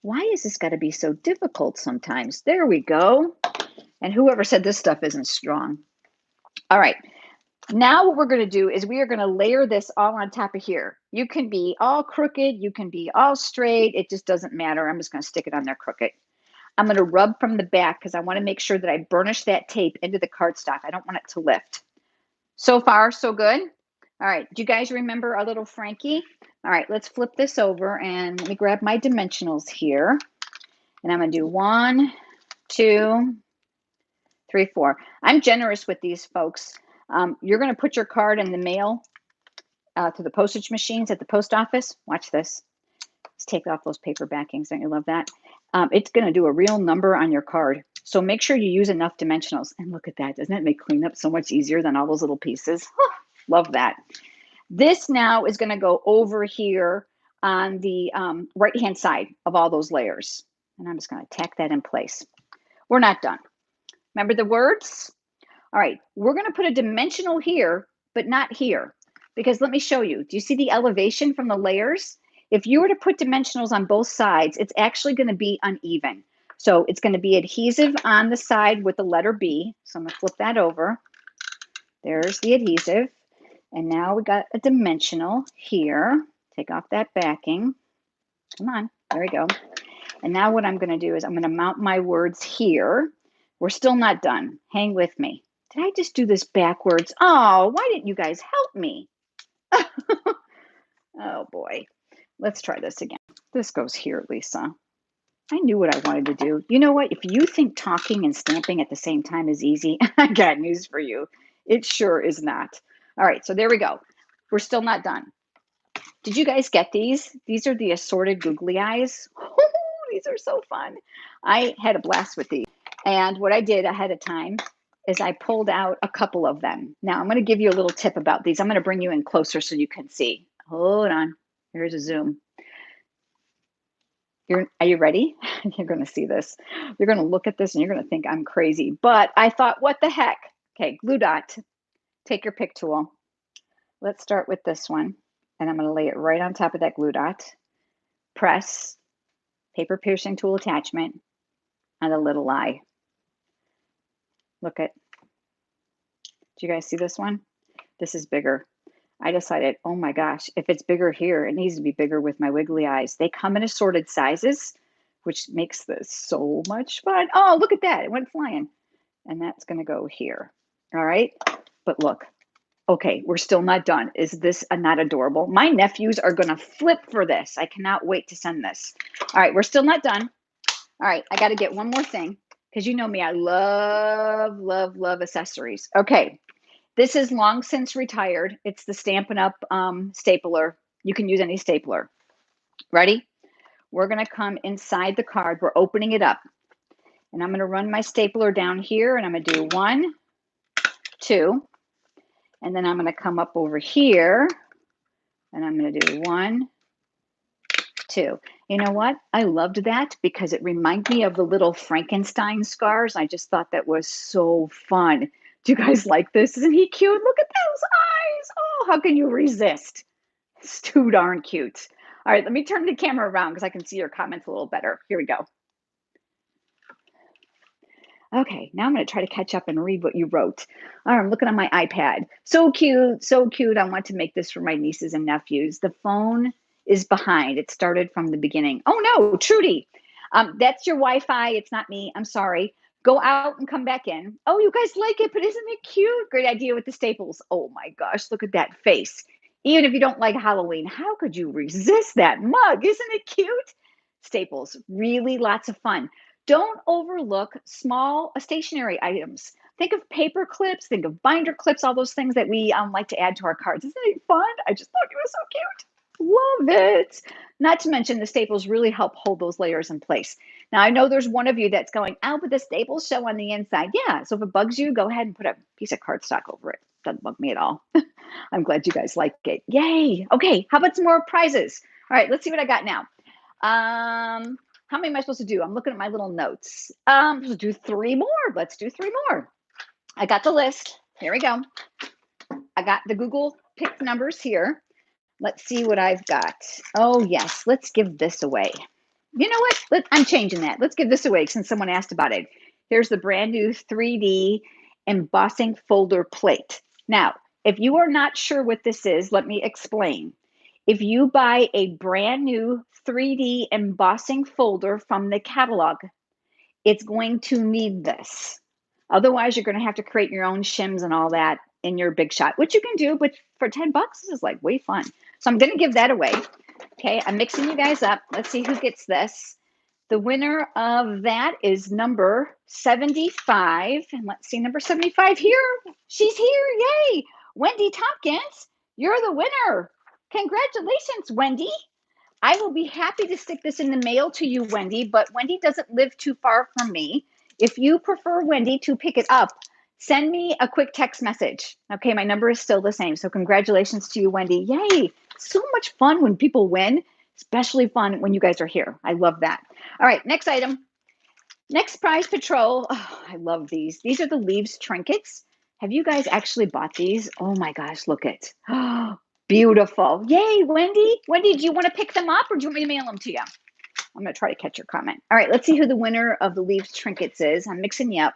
S1: Why is this got to be so difficult sometimes? There we go. And whoever said this stuff isn't strong. All right. Now what we're going to do is we are going to layer this all on top of here. You can be all crooked. You can be all straight. It just doesn't matter. I'm just going to stick it on there crooked. I'm going to rub from the back because I want to make sure that I burnish that tape into the cardstock. I don't want it to lift. So far, so good. All right. Do you guys remember our little Frankie? All right. Let's flip this over and let me grab my dimensionals here. And I'm going to do 1, 2, 3, 4. I'm generous with these folks. You're going to put your card in the mail to the postage machines at the post office. Watch this. Let's take off those paper backings. Don't you love that? It's going to do a real number on your card. So make sure you use enough dimensionals. And look at that. Doesn't that make cleanup so much easier than all those little pieces? Love that. This now is going to go over here on the right-hand side of all those layers. And I'm just going to tack that in place. We're not done. Remember the words? All right, we're going to put a dimensional here, but not here. Because let me show you. Do you see the elevation from the layers? If you were to put dimensionals on both sides, it's actually going to be uneven. So it's going to be adhesive on the side with the letter B. So I'm going to flip that over. There's the adhesive. And now we got a dimensional here. Take off that backing. Come on, there we go. And now what I'm going to do is I'm going to mount my words here. We're still not done. Hang with me. Did I just do this backwards? Oh, why didn't you guys help me? Oh boy. Let's try this again. This goes here, Lisa. I knew what I wanted to do. You know what? If you think talking and stamping at the same time is easy, I got news for you. It sure is not. All right, so there we go. We're still not done. Did you guys get these? These are the assorted googly eyes. These are so fun. I had a blast with these. And what I did ahead of time is I pulled out a couple of them. Now I'm going to give you a little tip about these. I'm going to bring you in closer so you can see. Hold on. Here's a zoom. Are you ready? You're going to see this. You're going to look at this and you're going to think I'm crazy. But I thought, what the heck? Okay, glue dot. Take your pick tool. Let's start with this one. And I'm going to lay it right on top of that glue dot. Press, paper piercing tool attachment, and a little eye. Look at, do you guys see this one? This is bigger. I decided, oh my gosh, if it's bigger here, it needs to be bigger with my wiggly eyes. They come in assorted sizes, which makes this so much fun. Oh, look at that. It went flying. And that's going to go here. All right. But look, okay, we're still not done. Is this not adorable? My nephews are going to flip for this. I cannot wait to send this. All right, we're still not done. All right, I got to get one more thing because you know me. I love, love, love accessories. Okay. This is long since retired. It's the Stampin' Up! Stapler. You can use any stapler. Ready? We're going to come inside the card. We're opening it up. And I'm going to run my stapler down here. And I'm going to do 1, 2. And then I'm going to come up over here. And I'm going to do 1, 2. You know what? I loved that because it reminded me of the little Frankenstein scars. I just thought that was so fun. Do you guys like this? Isn't he cute? Look at those eyes. Oh, how can you resist? It's too darn cute. All right, let me turn the camera around because I can see your comments a little better. Here we go. Okay, now I'm going to try to catch up and read what you wrote. All right, I'm looking on my iPad. So cute, so cute. I want to make this for my nieces and nephews. The phone is behind. It started from the beginning. Oh no, Trudy. That's your Wi-Fi. It's not me. I'm sorry. Go out and come back in. Oh, you guys like it, but isn't it cute? Great idea with the staples. Oh my gosh, look at that face. Even if you don't like Halloween, how could you resist that mug? Isn't it cute? Staples, really lots of fun. Don't overlook small stationery items. Think of paper clips, think of binder clips, all those things that we like to add to our cards. Isn't it fun? I just thought it was so cute. Love it. Not to mention the staples really help hold those layers in place. Now, I know there's one of you that's going, oh, but the staples show on the inside. Yeah, so if it bugs you, go ahead and put a piece of cardstock over it. Doesn't bug me at all. I'm glad you guys like it. Yay. Okay, how about some more prizes? All right, let's see what I got now. How many am I supposed to do? I'm looking at my little notes. Let's do 3 more. Let's do 3 more. I got the list. Here we go. I got the Google picked numbers here. Let's see what I've got. Oh, yes. Let's give this away. You know what? I'm changing that. Let's give this away since someone asked about it. Here's the brand new 3D embossing folder plate. Now, if you are not sure what this is, let me explain. If you buy a brand new 3D embossing folder from the catalog, it's going to need this. Otherwise, you're going to have to create your own shims and all that in your Big Shot, which you can do, but for 10 bucks, this is like way fun. So I'm going to give that away. Okay, I'm mixing you guys up. Let's see who gets this. The winner of that is number 75. And let's see, number 75 here. She's here. Yay. Wendy Tompkins, you're the winner. Congratulations, Wendy. I will be happy to stick this in the mail to you, Wendy, but Wendy doesn't live too far from me. If you prefer Wendy to pick it up, send me a quick text message. Okay, my number is still the same. So congratulations to you, Wendy. Yay. So much fun when people win, especially fun when you guys are here. I love that. All right, next item. Next prize patrol. Oh, I love these. These are the Leaves trinkets. Have you guys actually bought these? Oh my gosh, look it. Oh, beautiful. Yay, Wendy. Wendy, do you want to pick them up or do you want me to mail them to you? I'm going to try to catch your comment. All right, let's see who the winner of the Leaves trinkets is. I'm mixing you up.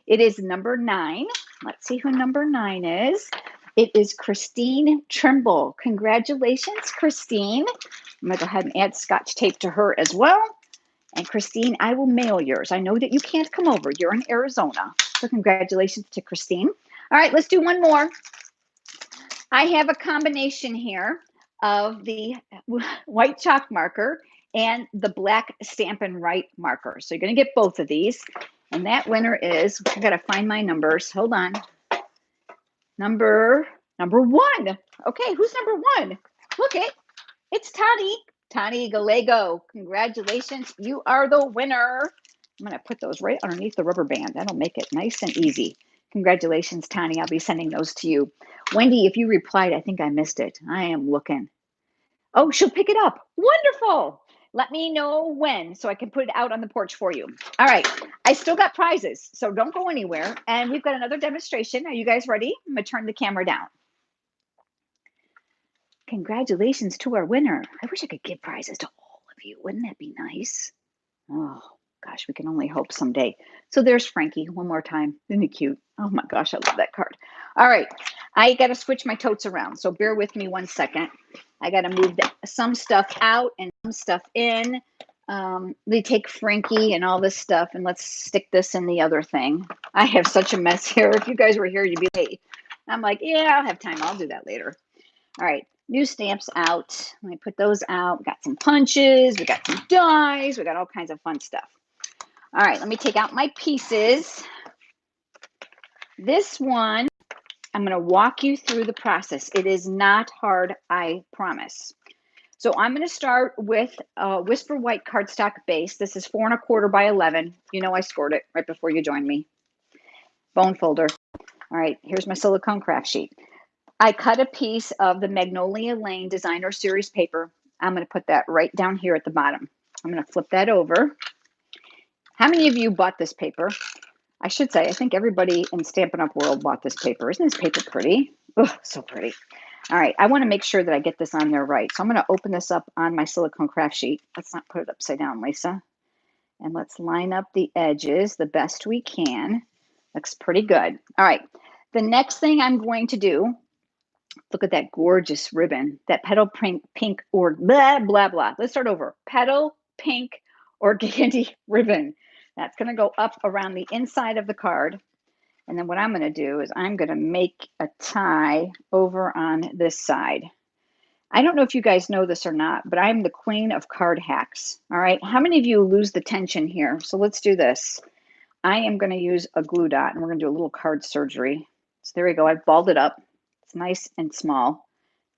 S1: It is number 9. Let's see who number 9 is. It is Christine Trimble. Congratulations, Christine. I'm going to go ahead and add Scotch tape to her as well. And Christine, I will mail yours. I know that you can't come over. You're in Arizona. So congratulations to Christine. All right, let's do one more. I have a combination here of the white chalk marker and the black Stampin' Write marker. So you're going to get both of these. And that winner is, I got to find my numbers. Hold on. Number 1. Okay, who's number 1? Look it. It's Tani. Tani Gallego. Congratulations. You are the winner. I'm going to put those right underneath the rubber band. That'll make it nice and easy. Congratulations, Tani. I'll be sending those to you. Wendy, if you replied, I think I missed it. I am looking. Oh, she'll pick it up. Wonderful. Let me know when so I can put it out on the porch for you. All right. I still got prizes, so don't go anywhere. And we've got another demonstration. Are you guys ready? I'm going to turn the camera down. Congratulations to our winner. I wish I could give prizes to all of you. Wouldn't that be nice? Oh, gosh, we can only hope someday. So there's Frankie one more time. Isn't he cute? Oh my gosh, I love that card. All right, I got to switch my totes around. So bear with me 1 second. I got to move some stuff out and some stuff in. They take Frankie and all this stuff, and let's stick this in the other thing. I have such a mess here. If you guys were here, you'd be late. I'm like, yeah, I'll have time. I'll do that later. All right, new stamps out. Let me put those out. We got some punches. We got some dies. We got all kinds of fun stuff. All right, let me take out my pieces. This one, I'm going to walk you through the process. It is not hard, I promise. So I'm going to start with a Whisper White cardstock base. This is 4 1/4 by 11. You know I scored it right before you joined me. Bone folder. All right, here's my silicone craft sheet. I cut a piece of the Magnolia Lane Designer Series paper. I'm going to put that right down here at the bottom. I'm going to flip that over. How many of you bought this paper? I should say, I think everybody in Stampin' Up! World bought this paper. Isn't this paper pretty? Oh, so pretty. All right, I want to make sure that I get this on there right. So I'm going to open this up on my silicone craft sheet. Let's not put it upside down, Lisa. And let's line up the edges the best we can. Looks pretty good. All right, the next thing I'm going to do, look at that gorgeous ribbon, that petal pink or blah, blah, blah. Let's start over. Petal pink organdy ribbon. That's going to go up around the inside of the card. And then what I'm going to do is I'm going to make a tie over on this side. I don't know if you guys know this or not, but I'm the queen of card hacks. All right. How many of you lose the tension here? So let's do this. I am going to use a glue dot and we're going to do a little card surgery. So there we go. I've balled it up. It's nice and small.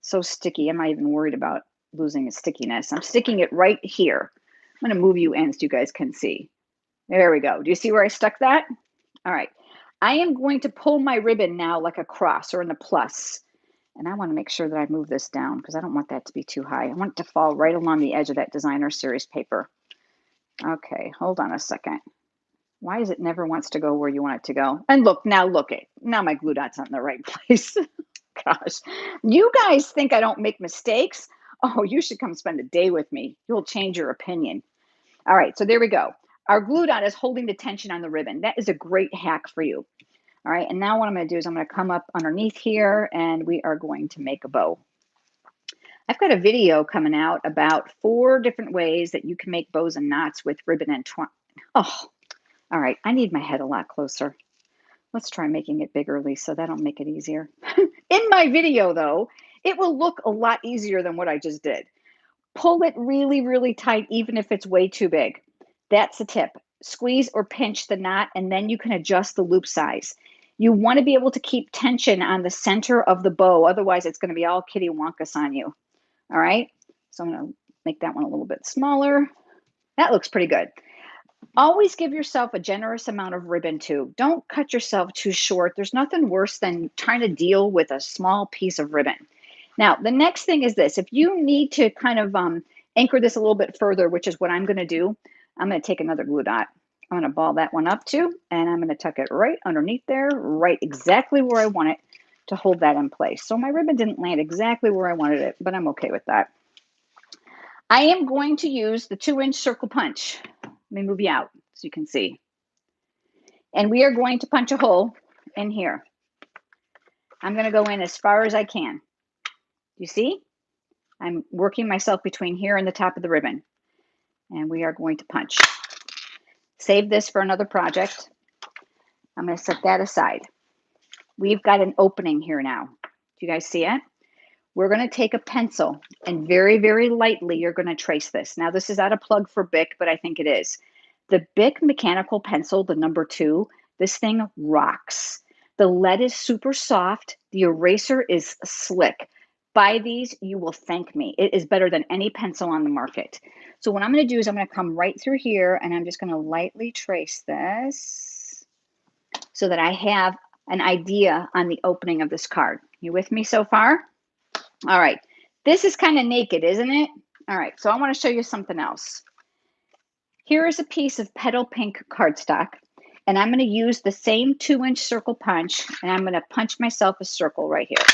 S1: So sticky. I'm not even worried about losing the stickiness. I'm sticking it right here. I'm going to move you in so you guys can see. There we go. Do you see where I stuck that? All right. I am going to pull my ribbon now like a cross or in a plus. And I want to make sure that I move this down because I don't want that to be too high. I want it to fall right along the edge of that Designer Series paper. Okay, hold on a second. Why is it never wants to go where you want it to go? And look, now my glue dot's not in the right place. Gosh, you guys think I don't make mistakes? Oh, you should come spend a day with me. You'll change your opinion. All right, so there we go. Our glue dot is holding the tension on the ribbon. That is a great hack for you. All right, and now what I'm going to do is I'm going to come up underneath here and we are going to make a bow. I've got a video coming out about 4 different ways that you can make bows and knots with ribbon and twine. Oh, all right, I need my head a lot closer. Let's try making it bigger, Lisa. That'll make it easier. In my video, though, it will look a lot easier than what I just did. Pull it really, really tight, even if it's way too big. That's the tip. Squeeze or pinch the knot, and then you can adjust the loop size. You want to be able to keep tension on the center of the bow. Otherwise, it's going to be all kitty wonkus on you. All right. So I'm going to make that one a little bit smaller. That looks pretty good. Always give yourself a generous amount of ribbon too. Don't cut yourself too short. There's nothing worse than trying to deal with a small piece of ribbon. Now, the next thing is this. If you need to kind of anchor this a little bit further, which is what I'm going to do, I'm going to take another glue dot. I'm going to ball that one up too, and I'm going to tuck it right underneath there, right exactly where I want it to hold that in place. So my ribbon didn't land exactly where I wanted it, but I'm okay with that. I am going to use the 2-inch circle punch. Let me move you out so you can see. And we are going to punch a hole in here. I'm going to go in as far as I can. You see? I'm working myself between here and the top of the ribbon. And we are going to punch. Save this for another project. I'm going to set that aside. We've got an opening here now. Do you guys see it? We're going to take a pencil and very, very lightly, you're going to trace this. Now, this is not a plug for Bic, but I think it is. The Bic mechanical pencil, the number 2, this thing rocks. The lead is super soft. The eraser is slick. Buy these, you will thank me. It is better than any pencil on the market. So what I'm going to do is I'm going to come right through here and I'm just going to lightly trace this so that I have an idea on the opening of this card. You with me so far? All right. This is kind of naked, isn't it? All right. So I want to show you something else. Here is a piece of petal pink cardstock, and I'm going to use the same 2-inch circle punch, and I'm going to punch myself a circle right here.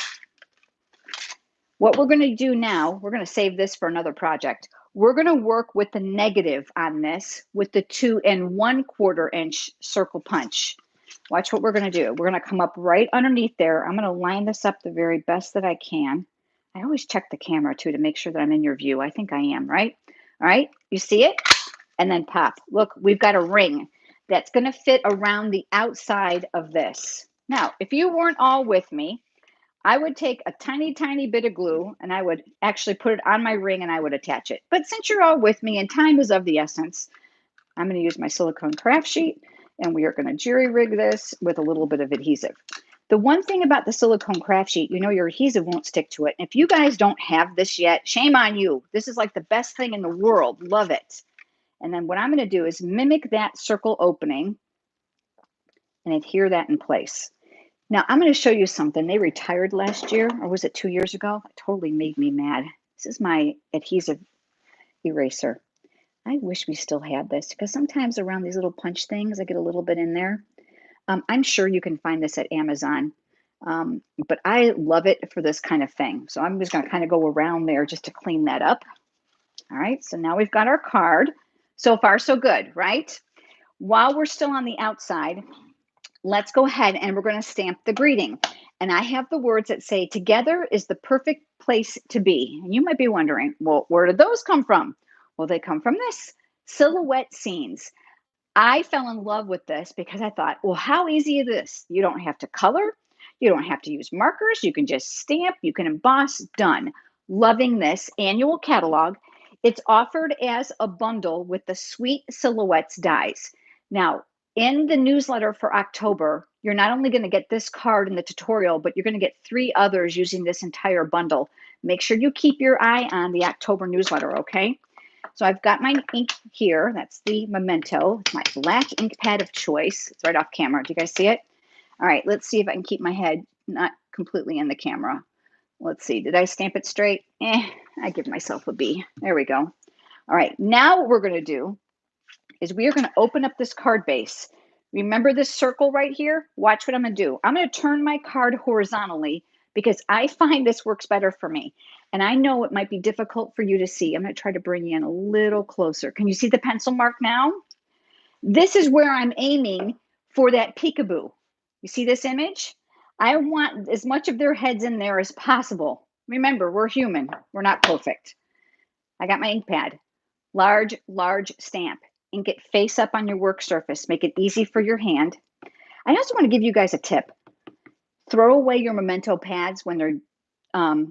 S1: What we're going to do now, we're going to save this for another project. We're going to work with the negative on this with the 2 1/4 inch circle punch. Watch what we're going to do. We're going to come up right underneath there. I'm going to line this up the very best that I can. I always check the camera too to make sure that I'm in your view. I think I am, right? All right, you see it? And then pop. Look, we've got a ring that's going to fit around the outside of this. Now, if you weren't all with me, I would take a tiny, tiny bit of glue and I would actually put it on my ring and I would attach it. But since you're all with me and time is of the essence, I'm going to use my silicone craft sheet and we are going to jury rig this with a little bit of adhesive. The one thing about the silicone craft sheet, you know your adhesive won't stick to it. If you guys don't have this yet, shame on you. This is like the best thing in the world. Love it. And then what I'm going to do is mimic that circle opening and adhere that in place. Now, I'm going to show you something. They retired last year, or was it 2 years ago? It totally made me mad. This is my adhesive eraser. I wish we still had this because sometimes around these little punch things, I get a little bit in there. I'm sure you can find this at Amazon, but I love it for this kind of thing. So I'm just going to kind of go around there just to clean that up. All right, so now we've got our card. So far, so good, right? While we're still on the outside, let's go ahead and we're going to stamp the greeting. And I have the words that say, together is the perfect place to be. And you might be wondering, well, where did those come from? Well, they come from this, Silhouette Scenes. I fell in love with this because I thought, well, how easy is this? You don't have to color. You don't have to use markers. You can just stamp. You can emboss. Done. Loving this annual catalog. It's offered as a bundle with the Sweet Silhouettes dies. Now, in the newsletter for October, you're not only going to get this card in the tutorial, but you're going to get 3 others using this entire bundle. Make sure you keep your eye on the October newsletter, okay? So I've got my ink here. That's the Memento. It's my black ink pad of choice. It's right off camera. Do you guys see it? All right, let's see if I can keep my head not completely in the camera. Let's see. Did I stamp it straight? I give myself a B. There we go. All right, now what we're going to do is we are going to open up this card base. Remember this circle right here? Watch what I'm going to do. I'm going to turn my card horizontally because I find this works better for me. And I know it might be difficult for you to see. I'm going to try to bring you in a little closer. Can you see the pencil mark now? This is where I'm aiming for that peekaboo. You see this image? I want as much of their heads in there as possible. Remember, we're human. We're not perfect. I got my ink pad. Large, large stamp. Ink it face up on your work surface. Make it easy for your hand. I also want to give you guys a tip. Throw away your Memento pads when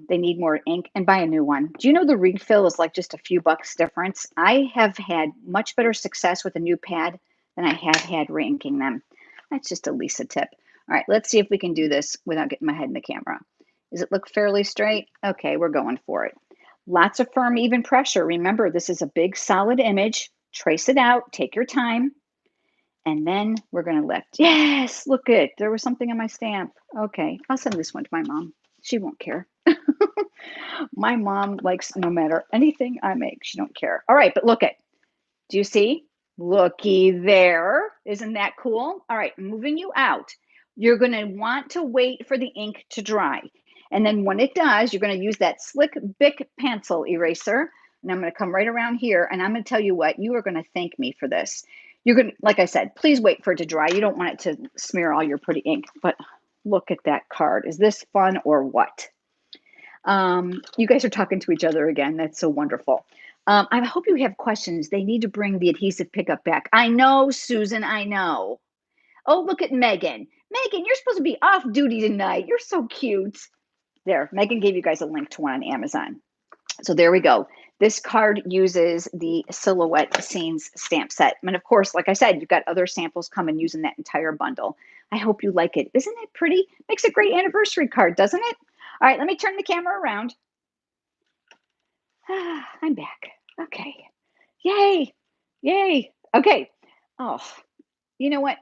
S1: they need more ink and buy a new one. Do you know the refill is like just a few bucks difference? I have had much better success with a new pad than I have had re-inking them. That's just a Lisa tip. All right, let's see if we can do this without getting my head in the camera. Does it look fairly straight? Okay, we're going for it. Lots of firm, even pressure. Remember, this is a big, solid image. Trace it out. Take your time. And then we're going to lift. Yes, look it. There was something on my stamp. Okay, I'll send this one to my mom. She won't care. My mom likes no matter anything I make. She don't care. All right, but look it. Do you see? Looky there. Isn't that cool? All right, moving you out. You're going to want to wait for the ink to dry. And then when it does, you're going to use that slick Bic pencil eraser. And I'm going to come right around here. And I'm going to tell you what, you are going to thank me for this. You're going to, like I said, please wait for it to dry. You don't want it to smear all your pretty ink. But look at that card. Is this fun or what? You guys are talking to each other again. That's so wonderful. I hope you have questions. They need to bring the adhesive pickup back. I know, Susan, I know. Oh, look at Megan. Megan, you're supposed to be off duty tonight. You're so cute. There, Megan gave you guys a link to one on Amazon. So there we go. This card uses the Silhouette Scenes stamp set. And of course, like I said, you've got other samples coming using that entire bundle. I hope you like it. Isn't it pretty? Makes a great anniversary card, doesn't it? All right, let me turn the camera around. I'm back. Okay. Yay. Yay. Okay. Oh, you know what?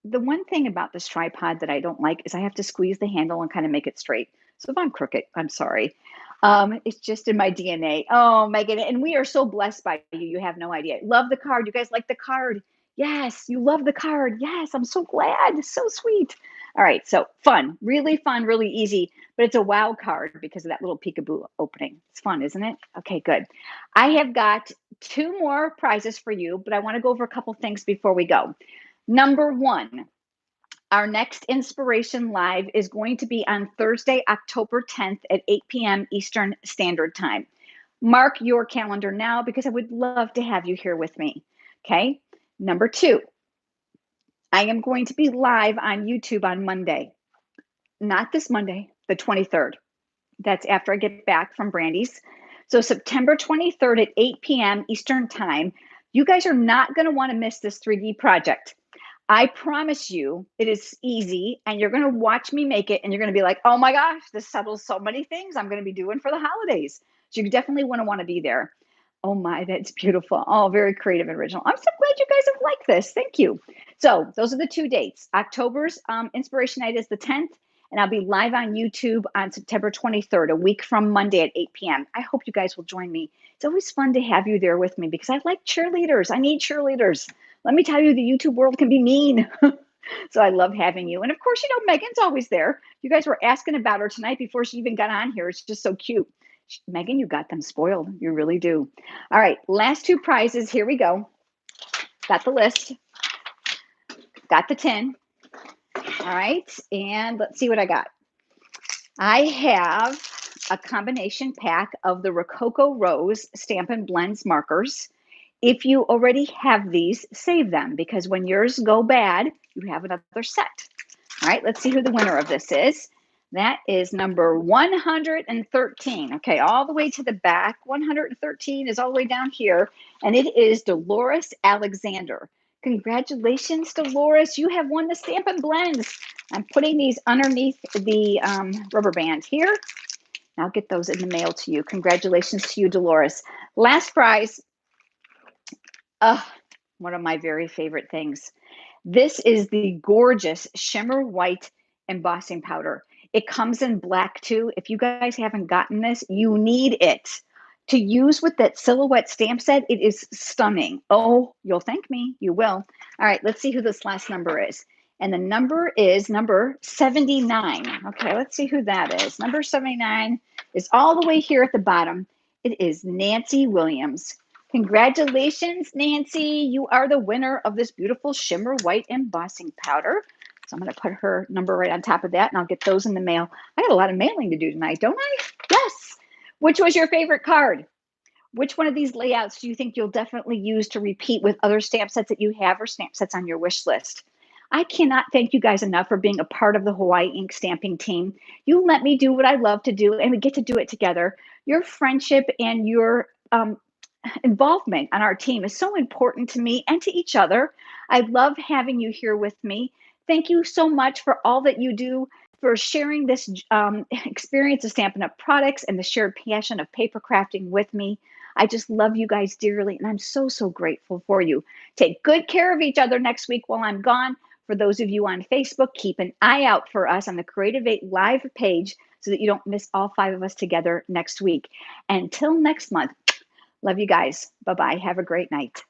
S1: the one thing about this tripod that I don't like is I have to squeeze the handle and kind of make it straight. So if I'm crooked, I'm sorry. It's just in my DNA. Oh, Megan, and we are so blessed by you. You have no idea. Love the card. You guys like the card? Yes, you love the card. Yes, I'm so glad. So sweet. All right, so fun, really easy, but it's a wow card because of that little peekaboo opening. It's fun, isn't it? Okay, good. I have got two more prizes for you, but I want to go over a couple things before we go. Number one, our next Inspiration Live is going to be on Thursday, October 10th at 8 p.m. Eastern Standard Time. Mark your calendar now because I would love to have you here with me. Okay. Number two, I am going to be live on YouTube on Monday, not this Monday, the 23rd. That's after I get back from Brandy's. So September 23rd at 8 p.m. Eastern Time. You guys are not going to want to miss this 3D project. I promise you it is easy, and you're going to watch me make it and you're going to be like, oh my gosh, this settles so many things I'm going to be doing for the holidays. So you definitely want to be there. Oh my, that's beautiful. Oh, very creative and original. I'm so glad you guys have liked this. Thank you. So those are the two dates. October's Inspiration Night is the 10th, and I'll be live on YouTube on September 23rd, a week from Monday at 8 p.m. I hope you guys will join me. It's always fun to have you there with me because I like cheerleaders. I need cheerleaders. Let me tell you, the YouTube world can be mean. So I love having you. And of course, Megan's always there. You guys were asking about her tonight before she even got on here. It's just so cute. Megan, you got them spoiled. You really do. All right, last two prizes. Here we go. Got the list. Got the tin. All right, and let's see what I got. I have a combination pack of the Rococo Rose Stampin' Blends markers. If you already have these, save them because when yours go bad, you have another set. All right, let's see who the winner of this is. That is number 113. Okay, all the way to the back. 113 is all the way down here, and it is Dolores Alexander. Congratulations, Dolores. You have won the Stampin' Blends. I'm putting these underneath the rubber band here. I'll get those in the mail to you. Congratulations to you, Dolores. Last prize. One of my very favorite things. This is the gorgeous Shimmer White embossing powder. It comes in black too. If you guys haven't gotten this, you need it to use with that silhouette stamp set. It is stunning. Oh, you'll thank me. You will. All right, let's see who this last number is. And the number is number 79. Okay, let's see who that is. Number 79 is all the way here at the bottom. It is Nancy Williams. Congratulations, Nancy. You are the winner of this beautiful Shimmer White embossing powder. So I'm going to put her number right on top of that, and I'll get those in the mail. I got a lot of mailing to do tonight, don't I? Yes. Which was your favorite card? Which one of these layouts do you think you'll definitely use to repeat with other stamp sets that you have or stamp sets on your wish list? I cannot thank you guys enough for being a part of the Hawaii Ink stamping team. You let me do what I love to do, and we get to do it together. Your friendship and your involvement on our team is so important to me and to each other. I love having you here with me. Thank you so much for all that you do, for sharing this experience of Stampin' Up! Products and the shared passion of paper crafting with me. I just love you guys dearly, and I'm so, so grateful for you. Take good care of each other next week while I'm gone. For those of you on Facebook, keep an eye out for us on the Creative 8 live page so that you don't miss all 5 of us together next week. Until next month, love you guys. Bye-bye. Have a great night.